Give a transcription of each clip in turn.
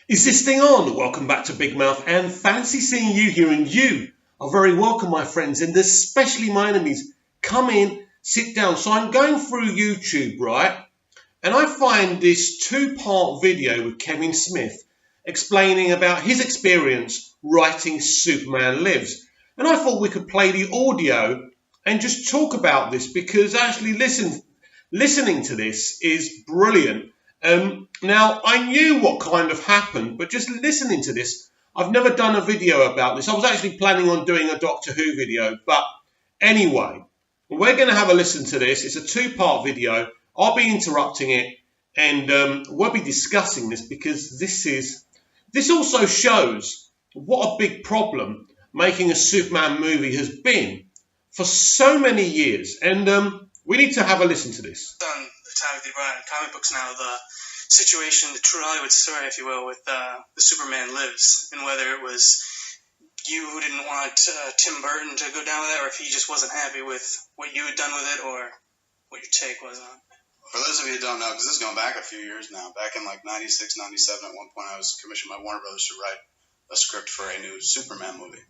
Is this thing on? Welcome back to Big Mouth and fancy seeing you here, and you are very welcome, my friends, and especially my enemies. Come in, sit down. So I'm going through YouTube, right? And I find this two-part video with Kevin Smith explaining about his experience writing Superman Lives. And I thought we could play the audio and just talk about this because actually listening to this is brilliant. Now, I knew what kind of happened, but just listening to this, I've never done a video about this. I was actually planning on doing a Doctor Who video, but anyway, we're going to have a listen to this. It's a two-part video. I'll be interrupting it, and we'll be discussing this because this also shows what a big problem making a Superman movie has been for so many years, and we need to have a listen to this. On the Time of the O'Brien comic books now, the situation, the true Hollywood story, if you will, with the Superman Lives, and whether it was you who didn't want Tim Burton to go down with it, or if he just wasn't happy with what you had done with it, or what your take was on it. For those of you who don't know, because this is going back a few years now, back in like 96, 97, at one point I was commissioned by Warner Brothers to write a script for a new Superman movie.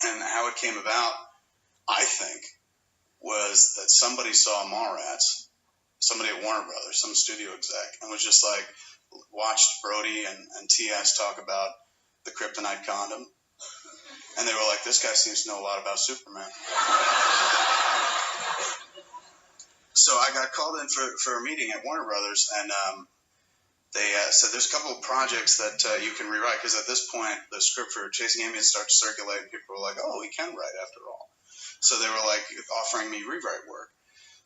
And how it came about, I think, was that somebody saw Mallrats, somebody at Warner Brothers, some studio exec, and was just like, watched Brody and TS talk about the kryptonite condom. And they were like, this guy seems to know a lot about Superman. So I got called in for a meeting at Warner Brothers, and they said there's a couple of projects that you can rewrite, because at this point the script for Chasing Amy had started to circulate, and people were like, oh, he can write after all. So they were like offering me rewrite work.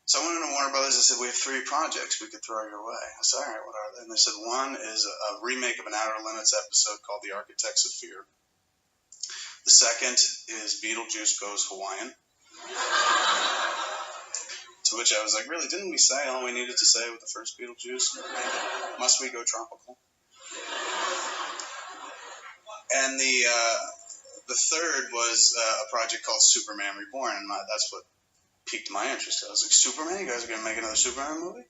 So I went into Warner Brothers and said, we have 3 projects we could throw your way. I said, all right, what are they? And they said, one is a remake of an Outer Limits episode called The Architects of Fear. The second is Beetlejuice Goes Hawaiian. To which I was like, really, didn't we say all we needed to say with the first Beetlejuice? Must we go tropical? And the third was a project called Superman Reborn, and that's what piqued my interest. I was like, Superman? You guys are going to make another Superman movie?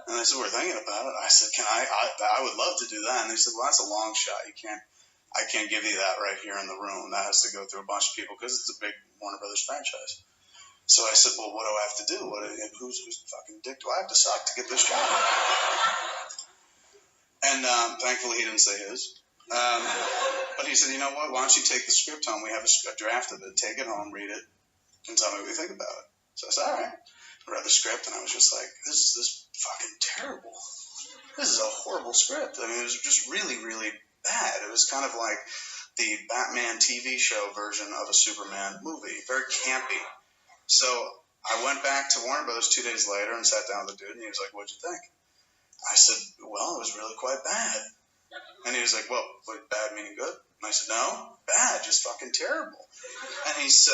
And they said, we're thinking about it. I said, I would love to do that. And they said, well, that's a long shot. I can't give you that right here in the room. That has to go through a bunch of people because it's a big Warner Brothers franchise. So I said, well, what do I have to do? Whose fucking dick do I have to suck to get this job? And thankfully he didn't say his. But he said, you know what? Why don't you take the script home? We have a draft of it. Take it home, read it, and tell me what you think about it. So I said, all right. I read the script, and I was just like, this is fucking terrible. This is a horrible script. I mean, it was just really, really bad. It was kind of like the Batman TV show version of a Superman movie. Very campy. So I went back to Warner Brothers 2 days later and sat down with the dude, and he was like, what'd you think? I said, well, it was really quite bad. And he was like, well, bad meaning good? And I said, no, bad, just fucking terrible. And he's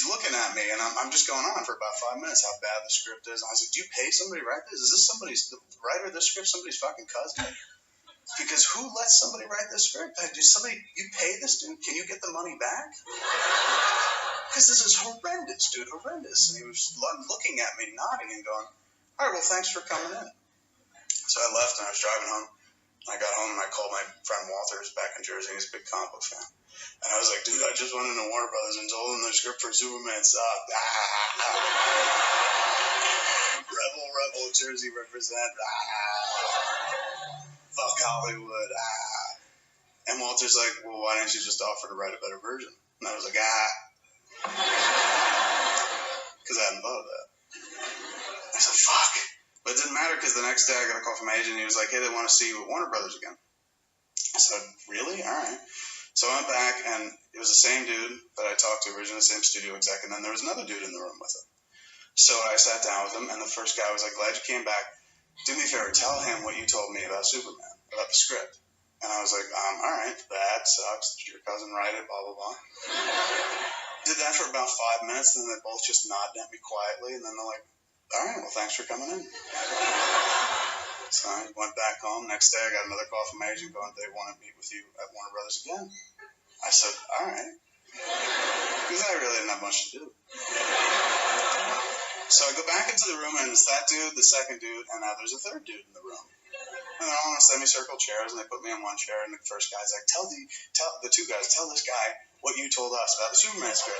looking at me, and I'm just going on for about 5 minutes how bad the script is. And I was like, do you pay somebody to write this? Is this the writer of this script somebody's fucking cousin? Because who lets somebody write this script? You pay this dude? Can you get the money back? Because this is horrendous, dude, horrendous. And he was looking at me, nodding, and going, all right, well, thanks for coming in. So I left, and I was driving home. I got home, and I called my friend Walter, who's back in Jersey. He's a big comic book fan. And I was like, dude, I just went into Warner Brothers and told them their script for Superman sucked. Rebel, Jersey represent. Fuck Hollywood. And Walter's like, well, why didn't you just offer to write a better version? And I was like, because I hadn't thought of that. I said, fuck. But it didn't matter because the next day I got a call from my agent, and he was like, hey, they want to see you at Warner Brothers again. I said, really? All right. So I went back, and it was the same dude that I talked to originally, the same studio exec, and then there was another dude in the room with him. So I sat down with him, and the first guy was like, glad you came back. Do me a favor, tell him what you told me about Superman, about the script. And I was like, all right, bad, sucks, did your cousin write it, blah, blah, blah. Did that for about 5 minutes, and then they both just nodded at me quietly, and then they're like, all right, well, thanks for coming in. So I went back home. Next day, I got another call from my agent going, they want to meet with you at Warner Brothers again. I said, all right. Because I really didn't have much to do. So I go back into the room, and it's that dude, the second dude, and now there's a third dude in the room. And they're all in semicircle chairs, and they put me in one chair, and the first guy's like, tell the two guys, tell this guy what you told us about the Superman script.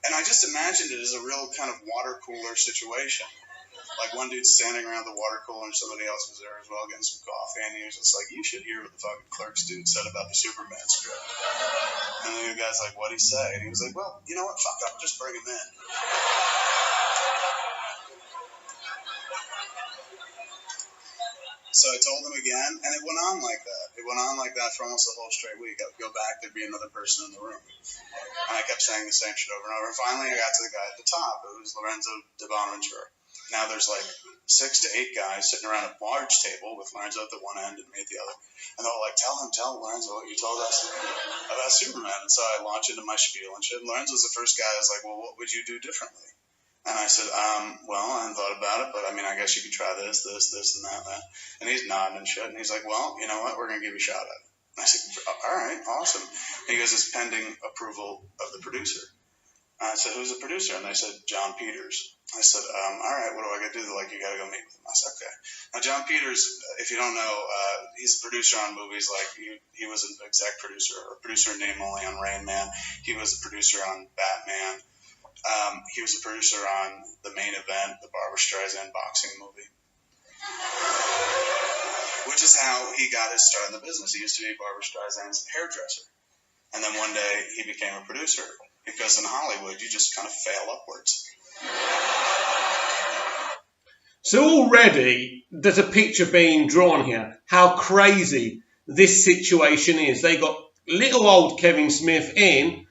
And I just imagined it as a real kind of water cooler situation. Like one dude's standing around the water cooler and somebody else was there as well getting some coffee, and he was just like, you should hear what the fucking Clerks dude said about the Superman script. And the guy's like, what'd he say? And he was like, well, you know what, fuck up, just bring him in. So I told him again, and it went on like that. It went on like that for almost a whole straight week. I would go back, there'd be another person in the room. And I kept saying the same shit over and over. Finally, I got to the guy at the top. It was Lorenzo de Bonaventura. Now there's like 6 to 8 guys sitting around a large table with Lorenzo at the one end and me at the other. And they're all like, tell Lorenzo what you told us about Superman. And so I launched into my spiel and shit. And Lorenzo's the first guy that was like, well, what would you do differently? And I said, well, I hadn't thought about it, but I mean, I guess you could try this, and that. And he's nodding and shit. And he's like, well, you know what? We're going to give you a shot at it. And I said, all right, awesome. And he goes, it's pending approval of the producer. And I said, who's the producer? And they said, John Peters. I said, all right, what do I got to do? They're like, you got to go meet with him. I said, okay. Now, John Peters, if you don't know, he's a producer on movies like he was an exec producer or producer in Name Only on Rain Man. He was a producer on Batman. He was a producer on The Main Event, the Barbra Streisand boxing movie, which is how he got his start in the business. He used to be Barbra Streisand's hairdresser. And then one day he became a producer because in Hollywood, you just kind of fail upwards. So already there's a picture being drawn here, how crazy this situation is. They got little old Kevin Smith in,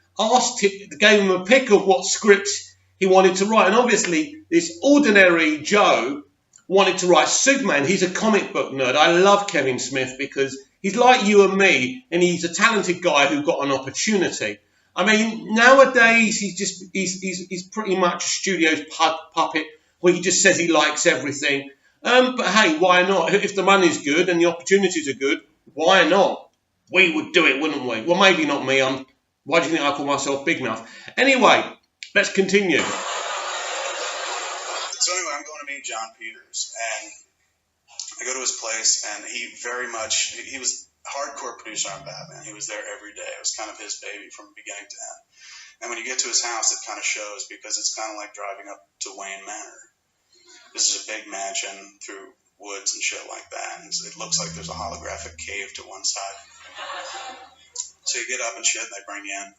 gave him a pick of what scripts he wanted to write. And obviously, this ordinary Joe wanted to write Superman. He's a comic book nerd. I love Kevin Smith because he's like you and me, and he's a talented guy who got an opportunity. I mean, nowadays, he's pretty much a studio's puppet where he just says he likes everything. But hey, why not? If the money's good and the opportunities are good, why not? We would do it, wouldn't we? Well, maybe not me. Why do you think I call myself Big Mouth? Anyway, let's continue. So anyway, I'm going to meet John Peters, and I go to his place, and he was hardcore producer on Batman. He was there every day. It was kind of his baby from beginning to end. And when you get to his house, it kind of shows because it's kind of like driving up to Wayne Manor. This is a big mansion through woods and shit like that, and it looks like there's a holographic cave to one side. So you get up and shit, and they bring you in,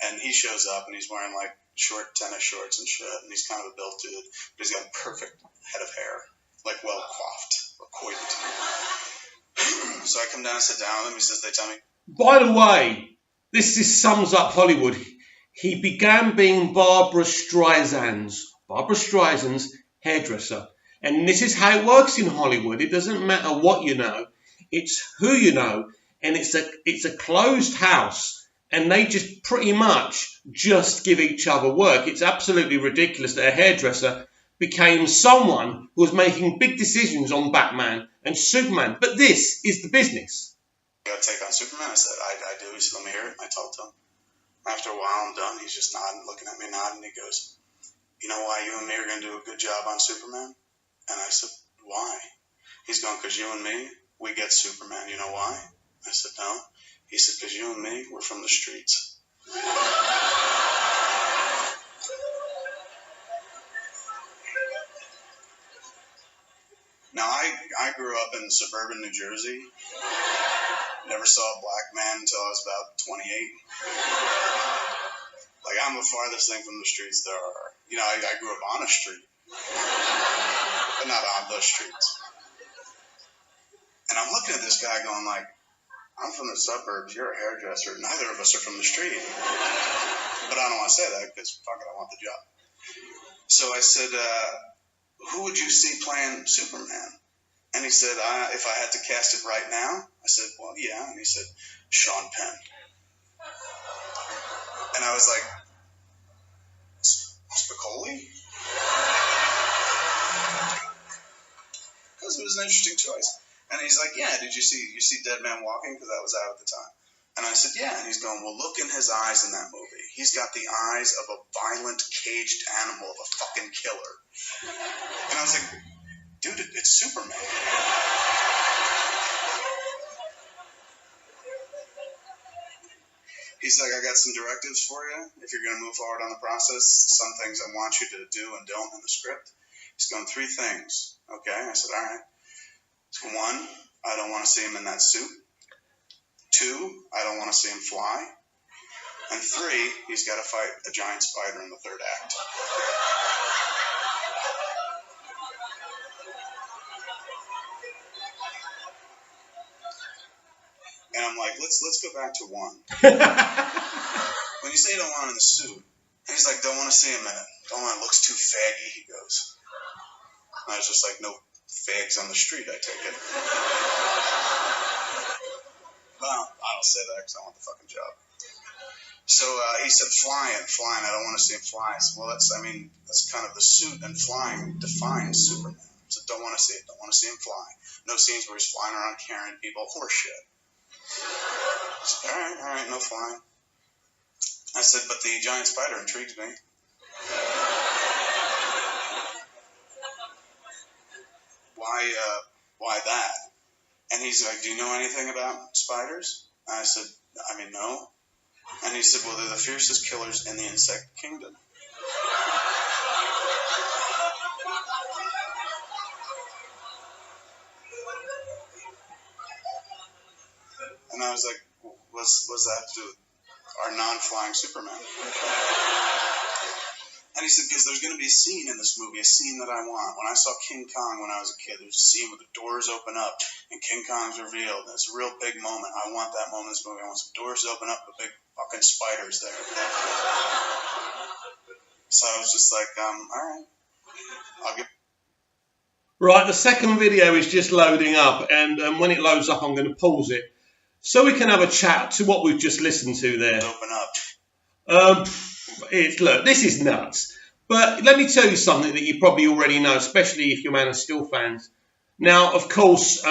and he shows up, and he's wearing like short tennis shorts and shit, and he's kind of a built dude, but he's got a perfect head of hair, like well coiffed or coiffed. So I come down and sit down with him. He says, they tell me. By the way, this sums up Hollywood. He began being Barbra Streisand's hairdresser. And this is how it works in Hollywood. It doesn't matter what you know. It's who you know. And it's a closed house. And they just pretty much just give each other work. It's absolutely ridiculous that a hairdresser became someone who was making big decisions on Batman and Superman. But this is the business. You got to take on Superman? I said, I do. He said, let me hear it. I told him. After a while, I'm done. He's just nodding, looking at me, nodding. He goes, you know why you and me are going to do a good job on Superman? And I said, why? He's going, because you and me, we get Superman. You know why? I said, no. He said, because you and me, we're from the streets. Now, I grew up in suburban New Jersey. Never saw a black man until I was about 28. Like, I'm the farthest thing from the streets there are. You know, I grew up on a street, but not on the streets. And I'm looking at this guy going like, I'm from the suburbs, you're a hairdresser, neither of us are from the street. But I don't want to say that because, fuck it, I want the job. So I said, who would you see playing Superman? And he said, if I had to cast it right now? I said, well, yeah. And he said, Sean Penn. And I was like, Spicoli? Because it was an interesting choice. And he's like, yeah, did you see Dead Man Walking? Because that was out at the time. And I said, yeah. And he's going, well, look in his eyes in that movie. He's got the eyes of a violent, caged animal, of a fucking killer. And I was like, dude, it's Superman. He's like, I got some directives for you. If you're going to move forward on the process, some things I want you to do and don't in the script. He's going 3 things. Okay, I said, all right. So 1, I don't want to see him in that suit. 2, I don't want to see him fly. And 3, he's got to fight a giant spider in the 3rd act. And I'm like, let's go back to 1. When you say you don't want him in the suit, he's like, don't want to see him in it. Don't want it. Looks too faggy, he goes. And I was just like, no fags on the street, I take it. Well, I don't say that because I want the fucking job. So he said, flying, I don't want to see him fly. I said, well, that's kind of the suit and flying defines Superman. So don't want to see it, don't want to see him fly. No scenes where he's flying around carrying people, horseshit. I said, all right, no flying. I said, but the giant spider intrigues me. Why that? And he's like, do you know anything about spiders? I said, no. And he said, well, they're the fiercest killers in the insect kingdom. And I was like, what's that to do with our non-flying Superman? And he said, because there's going to be a scene in this movie, a scene that I want. When I saw King Kong when I was a kid, there's a scene where the doors open up and King Kong's revealed. And it's a real big moment. I want that moment in this movie. I want some doors to open up with big fucking spiders there. So I was just like, all right. I'll get... Right, the second video is just loading up, and when it loads up, I'm going to pause it so we can have a chat to what we've just listened to there. Open up. Look, this is nuts. But let me tell you something that you probably already know, especially if you're Man of Steel fans. Now, of course,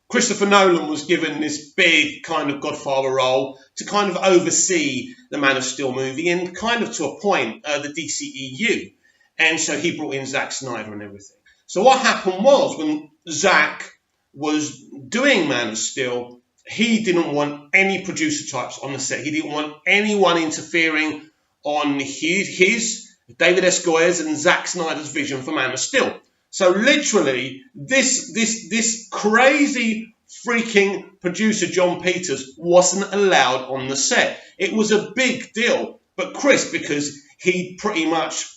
Christopher Nolan was given this big kind of Godfather role to kind of oversee the Man of Steel movie and kind of to a point the DCEU. And so he brought in Zack Snyder and everything. So what happened was when Zack was doing Man of Steel, he didn't want any producer types on the set. He didn't want anyone interfering on his David S. Goyer's and Zack Snyder's vision for Man of Steel. So literally, this crazy freaking producer John Peters wasn't allowed on the set. It was a big deal. But Chris, because he'd pretty much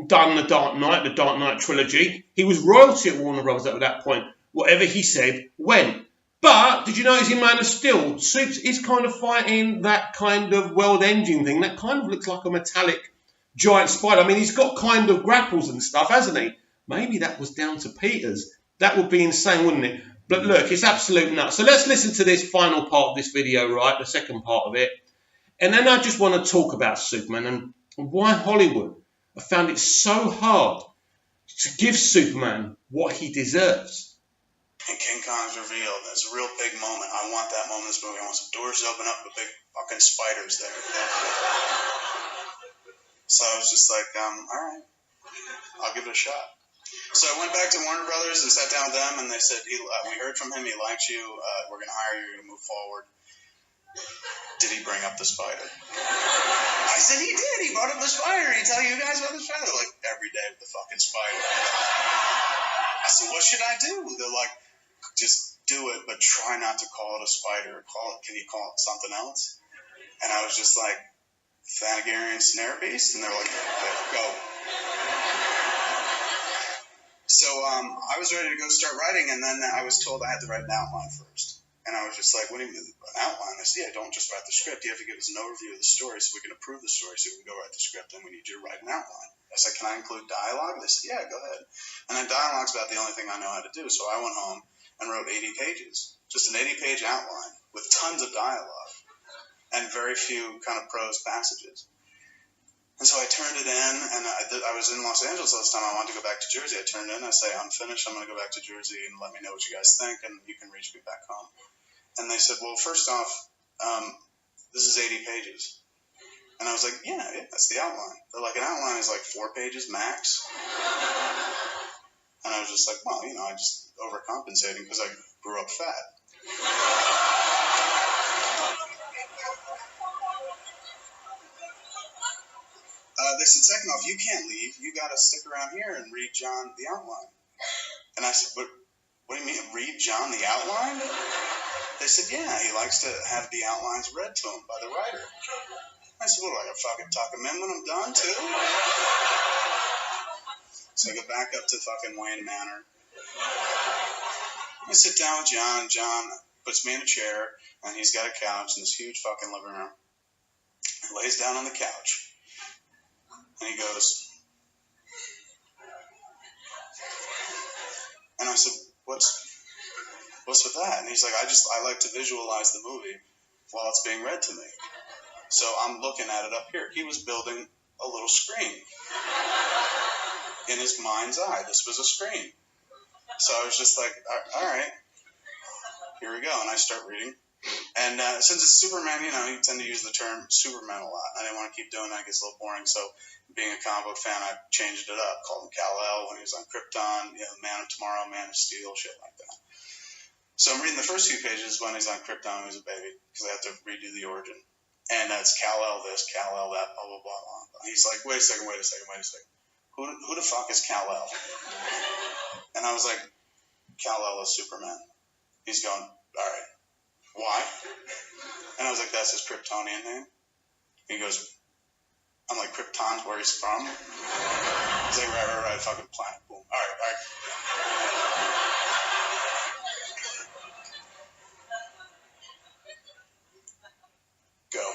done the Dark Knight trilogy, he was royalty at Warner Bros. At that point. Whatever he said went. But did you notice in Man of Steel, Supes is kind of fighting that kind of world engine thing that kind of looks like a metallic giant spider. I mean, he's got kind of grapples and stuff, hasn't he? Maybe that was down to Peters. That would be insane, wouldn't it? But look, it's absolute nuts. So let's listen to this final part of this video, right? The second part of it. And then I just want to talk about Superman and why Hollywood have found it so hard to give Superman what he deserves. And King Kong's revealed. It's a real big moment. I want that moment in this movie. I want some doors to open up with big fucking spiders there. So I was just like, all right, I'll give it a shot. So I went back to Warner Brothers and sat down with them, and they said, we heard from him, he likes you, we're going to hire you, you're going to move forward. Did he bring up the spider? I said, he did. He brought up the spider. He tell you guys about the spider? They're like, every day with the fucking spider. I said, what should I do? They're like, just do it, but try not to call it a spider. Can you call it something else? And I was just like, Thanagarian snare beast? And they're like, go. So I was ready to go start writing, and then I was told I had to write an outline first. And I was just like, what do you mean, an outline? I said, yeah, don't just write the script. You have to give us an overview of the story so we can approve the story so we can go write the script, and we need you to write an outline. I said, can I include dialogue? They said, yeah, go ahead. And then dialogue's about the only thing I know how to do, so I went home and wrote 80 pages. Just an 80-page outline with tons of dialogue and very few kind of prose passages. And so I turned it in, and I was in Los Angeles last time. I wanted to go back to Jersey. I turned it in. I say, I'm finished. I'm going to go back to Jersey and let me know what you guys think, and you can reach me back home. And they said, well, first off, this is 80 pages. And I was like, yeah, that's the outline. They're like, an outline is like 4 pages max. And I was just like, well, I just overcompensating because I grew up fat. know, if you can't leave, you got to stick around here and read John the outline. And I said, what do you mean, read John the outline? They said, yeah, he likes to have the outlines read to him by the writer. I said, what, do I got to fucking tuck him in when I'm done, too? So I go back up to fucking Wayne Manor. I sit down with John, and John puts me in a chair, and he's got a couch in this huge fucking living room. He lays down on the couch, and he goes, and I said, what's with that? And he's like, I like to visualize the movie while it's being read to me. So I'm looking at it up here. He was building a little screen in his mind's eye. This was a screen. So I was just like, all right, here we go. And I start reading. And since it's Superman, you know, you tend to use the term Superman a lot. I didn't want to keep doing that. It gets a little boring. So being a comic book fan, I changed it up. Called him Kal-El when he was on Krypton, you know, Man of Tomorrow, Man of Steel, shit like that. So I'm reading the first few pages when he's on Krypton when he's a baby, because I have to redo the origin. And it's Kal-El this, Kal-El that, blah, blah, blah, blah. He's like, wait a second. Who the fuck is Kal-El? And I was like, Kal-El is Superman. He's going, all right. Why? And I was like, that's his Kryptonian name. He goes, I'm like, Krypton's where he's from? He's like, right, fucking planet. Boom. All right. Go.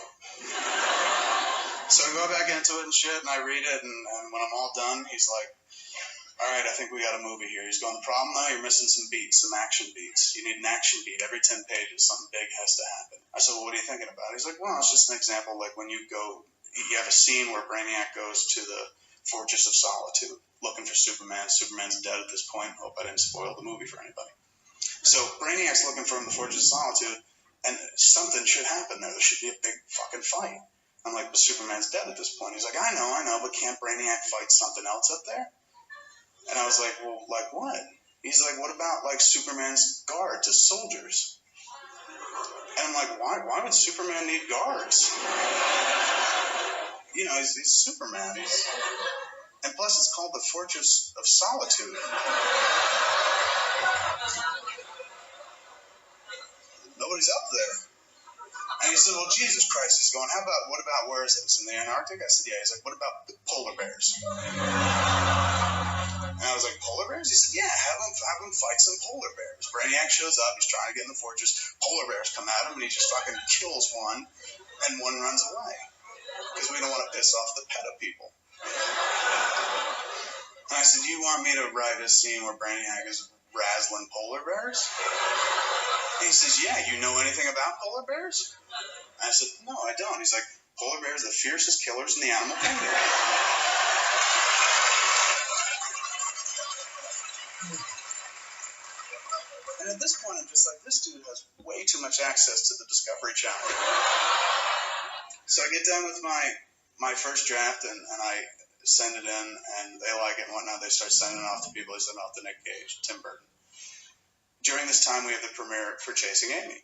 So I go back into it and shit, and I read it, and when I'm all done, he's like, all right, I think we got a movie here. He's going, the problem, though, you're missing some beats, some action beats. You need an action beat. Every 10 pages, something big has to happen. I said, well, what are you thinking about? He's like, well, it's just an example, like when you have a scene where Brainiac goes to the Fortress of Solitude looking for Superman. Superman's dead at this point. Hope I didn't spoil the movie for anybody. So Brainiac's looking for him in the Fortress of Solitude, and something should happen there. There should be a big fucking fight. I'm like, but Superman's dead at this point. He's like, I know, but can't Brainiac fight something else up there? And I was like, well, like what? He's like, what about like Superman's guards, his soldiers? And I'm like, why would Superman need guards? You know, he's Superman. And plus it's called the Fortress of Solitude. Nobody's up there. And he said, well, Jesus Christ. He's going, what about, where is this? In the Antarctic? I said, yeah. He's like, what about the polar bears? And I was like, polar bears? He said, yeah, have him fight some polar bears. Brainiac shows up, he's trying to get in the fortress. Polar bears come at him, and he just fucking kills one, and one runs away. Because we don't want to piss off the PETA people. And I said, do you want me to write a scene where Brainiac is razzling polar bears? And he says, yeah, you know anything about polar bears? And I said, no, I don't. He's like, polar bears are the fiercest killers in the animal kingdom. And at this point, I'm just like, this dude has way too much access to the Discovery Channel. So I get done with my first draft, and I send it in, and they like it and whatnot. They start sending it off to people. They send it off to Nick Cage, Tim Burton. During this time, we have the premiere for Chasing Amy.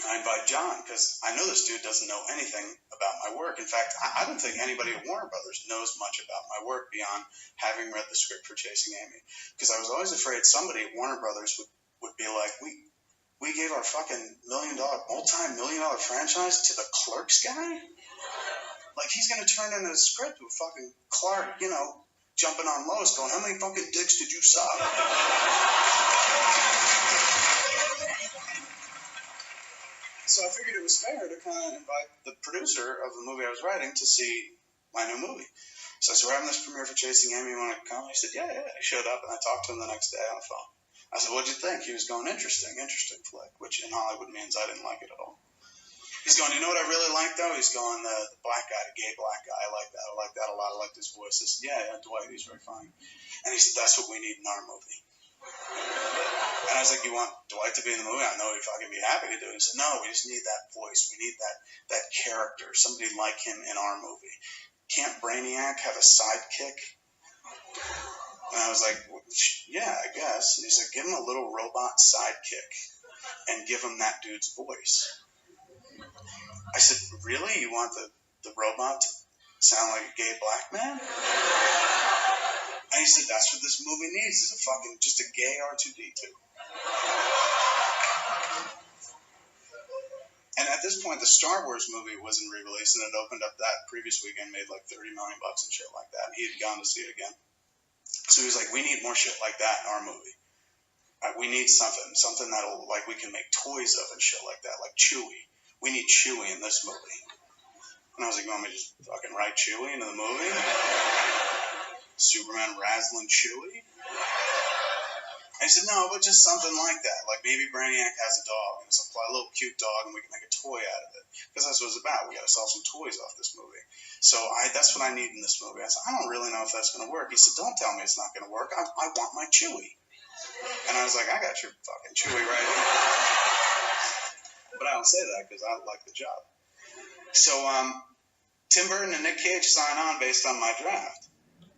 I invite John, because I know this dude doesn't know anything about my work. In fact, I don't think anybody at Warner Brothers knows much about my work beyond having read the script for Chasing Amy. Because I was always afraid somebody at Warner Brothers would be like, we gave our fucking multi-million-dollar franchise to the Clerks guy? Like, he's going to turn in a script with fucking Clark, you know, jumping on Lois going, how many fucking dicks did you suck? So I figured it was fair to kind of invite the producer of the movie I was writing to see my new movie. So I said, we're having this premiere for Chasing Amy. You want to come? He said, yeah. He showed up, and I talked to him the next day on the phone. I said, what'd you think? He was going, interesting flick, which in Hollywood means I didn't like it at all. He's going, you know what I really like, though? He's going, the black guy, the gay black guy. I like that a lot. I like his voice. I said, yeah, Dwight, he's very funny. And he said, that's what we need in our movie. And I was like, you want Dwight to be in the movie? I know he'd fucking be happy to do it. He said, no, we just need that voice. We need that character, somebody like him in our movie. Can't Brainiac have a sidekick? And I was like, yeah, I guess. And he's like, give him a little robot sidekick and give him that dude's voice. I said, really? You want the robot sound like a gay black man? And he said, that's what this movie needs, is just a gay R2-D2. And at this point, the Star Wars movie wasn't re-released, and it opened up that previous weekend, made like $30 million and shit like that. And he had gone to see it again. So he was like, we need more shit like that in our movie. We need something that'll, like, we can make toys of and shit like that, like Chewie. We need Chewie in this movie. And I was like, you want me to just fucking write Chewie into the movie? Superman razzling Chewie? And he said, no, but just something like that. Like maybe Brainiac has a dog, and it's a little cute dog, and we can make a toy out of it. Because that's what it's about. We got to sell some toys off this movie. So that's what I need in this movie. I said, I don't really know if that's going to work. He said, don't tell me it's not going to work. I want my Chewie. And I was like, I got your fucking Chewie right here. But I don't say that because I like the job. So Tim Burton and Nick Cage sign on based on my draft.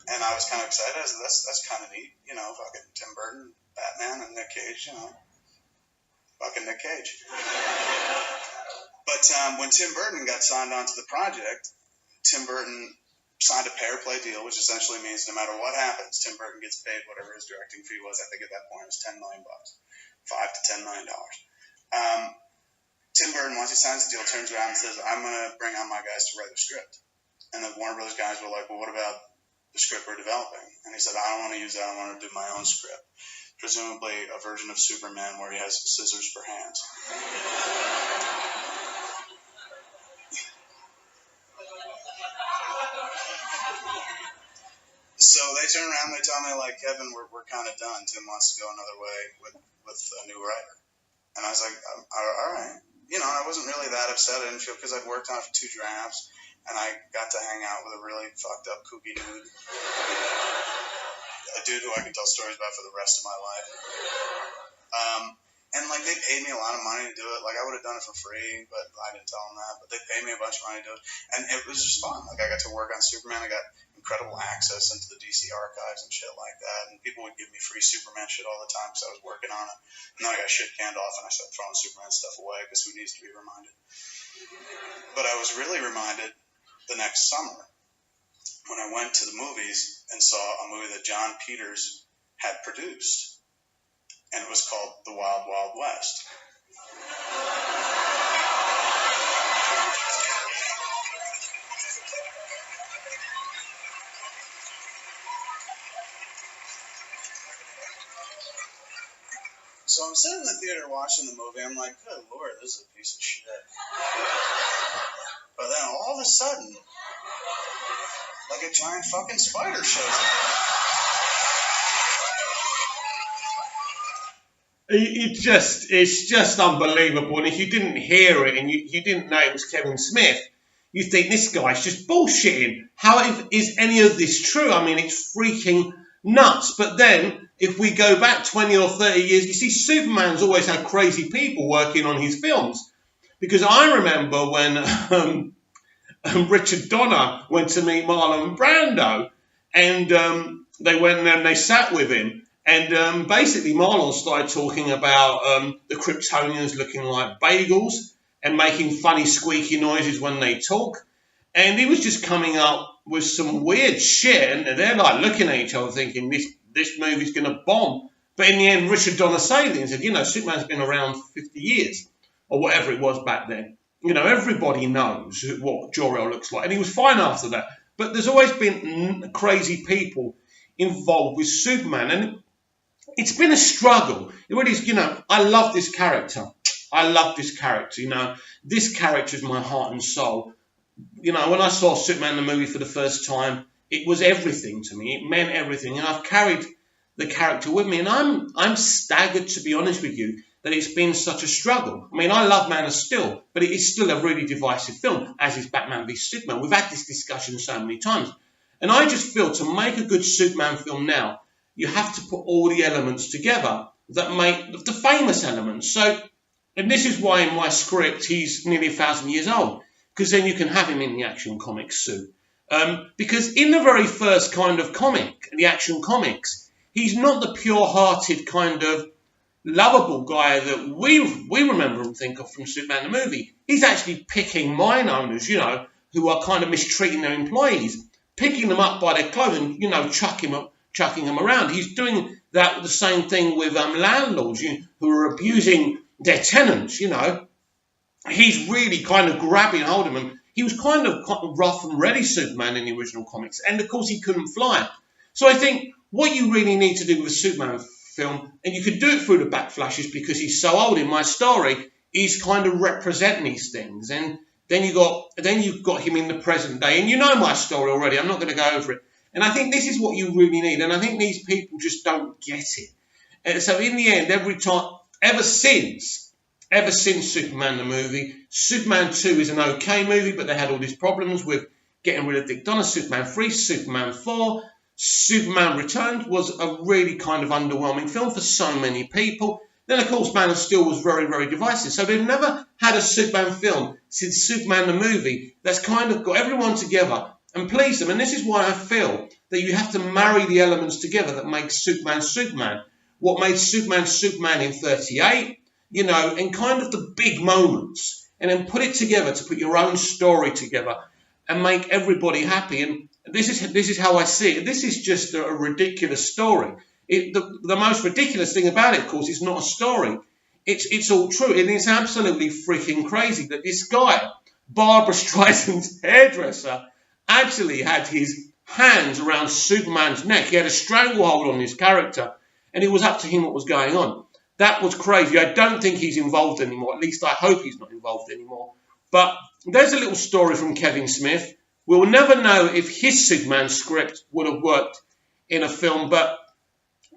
And I was kind of excited. I said, that's kind of neat. You know, fucking Tim Burton, Batman, and Nick Cage, you know. Fucking Nick Cage. But when Tim Burton got signed onto the project, Tim Burton signed a pay-or-play deal, which essentially means no matter what happens, Tim Burton gets paid whatever his directing fee was. I think at that point it was $10 million, $5 to $10 million. Tim Burton, once he signs the deal, turns around and says, I'm going to bring on my guys to write the script. And the Warner Brothers guys were like, well, what about the script we're developing? And he said, I don't want to use that. I want to do my own script. Presumably a version of Superman where he has scissors for hands. So they turn around and they tell me, like, Kevin, we're kind of done. Tim wants to go another way with a new writer. And I was like, all right. You know, I wasn't really that upset. I didn't feel, because I'd worked on it for 2 drafts, and I got to hang out with a really fucked up kooky dude. A dude who I can tell stories about for the rest of my life. And, like, they paid me a lot of money to do it. Like, I would have done it for free, but I didn't tell them that. But they paid me a bunch of money to do it. And it was just fun. Like, I got to work on Superman. I got incredible access into the DC archives and shit like that. And people would give me free Superman shit all the time because I was working on it. And then I got shit canned off and I started throwing Superman stuff away because who needs to be reminded? But I was really reminded the next summer when I went to the movies and saw a movie that John Peters had produced. And it was called The Wild Wild West. So I'm sitting in the theater watching the movie. I'm like, good Lord, this is a piece of shit. But then all of a sudden, like a giant fucking spider shows up. It's just unbelievable. And if you didn't hear it and you didn't know it was Kevin Smith, you think this guy's just bullshitting. How is any of this true? I mean, it's freaking nuts. But then, if we go back 20 or 30 years, you see Superman's always had crazy people working on his films. Because I remember when Richard Donner went to meet Marlon Brando, and they went there and they sat with him. And basically Marlon started talking about the Kryptonians looking like bagels and making funny squeaky noises when they talk. And he was just coming up with some weird shit. And they're like looking at each other thinking this movie's going to bomb. But in the end, Richard Donner saved it and said, you know, Superman's been around for 50 years or whatever it was back then. You know, everybody knows what Jor-El looks like. And he was fine after that. But there's always been crazy people involved with Superman. And it's been a struggle. It really is, you know, I love this character. You know. This character is my heart and soul. You know, when I saw Superman the movie for the first time, it was everything to me. It meant everything. And I've carried the character with me. And I'm staggered, to be honest with you, that it's been such a struggle. I mean, I love Man of Steel, but it is still a really divisive film, as is Batman v Superman. We've had this discussion so many times. And I just feel to make a good Superman film now, you have to put all the elements together that make the famous elements. So, and this is why in my script he's nearly 1,000 years old, because then you can have him in the Action Comics suit. Because in the very first kind of comic, the Action Comics, he's not the pure-hearted kind of lovable guy that we remember and think of from Superman the movie. He's actually picking mine owners, you know, who are kind of mistreating their employees, picking them up by their clothes and, you know, chucking them around. He's doing that, the same thing with landlords who are abusing their tenants, you know. He's really kind of grabbing hold of them. He was kind of rough and ready Superman in the original comics. And, of course, he couldn't fly. So I think what you really need to do with a Superman film, and you could do it through the backflashes because he's so old in my story, is kind of represent these things. And then you've got him in the present day. And you know my story already. I'm not going to go over it. And I think this is what you really need. And I think these people just don't get it. And so in the end, ever since Superman the movie, Superman 2 is an okay movie, but they had all these problems with getting rid of Dick Donner. Superman 3, Superman 4, Superman Returns was a really kind of underwhelming film for so many people. Then, of course, Man of Steel was very, very divisive. So they've never had a Superman film since Superman the movie that's kind of got everyone together and pleased them. And this is why I feel that you have to marry the elements together that make Superman Superman. What made Superman Superman in 38, you know, and kind of the big moments. And then put it together to put your own story together and make everybody happy. And this is how I see it. This is just a ridiculous story. The most ridiculous thing about it, of course, is not a story. It's all true. And it's absolutely freaking crazy that this guy, Barbara Streisand's hairdresser, actually had his hands around Superman's neck. He had a stranglehold on his character, and it was up to him what was going on. That was crazy. I don't think he's involved anymore. At least I hope he's not involved anymore. But there's a little story from Kevin Smith. We'll never know if his Superman script would have worked in a film, but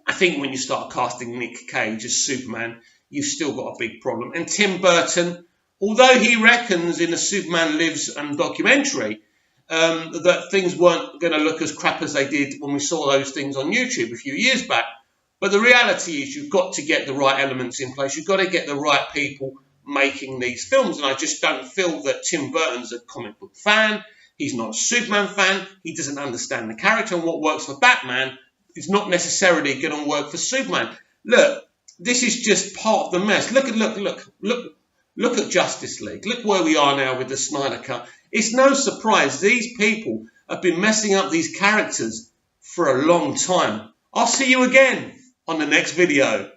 I think when you start casting Nick Cage as Superman, you've still got a big problem. And Tim Burton, although he reckons in the Superman Lives documentary that things weren't going to look as crap as they did when we saw those things on YouTube a few years back, but the reality is you've got to get the right elements in place. You've got to get the right people making these films. And I just don't feel that Tim Burton's a comic book fan. He's not a Superman fan. He doesn't understand the character. And what works for Batman is not necessarily going to work for Superman. Look, this is just part of the mess. Look at Justice League. Look where we are now with the Snyder Cut. It's no surprise these people have been messing up these characters for a long time. I'll see you again on the next video.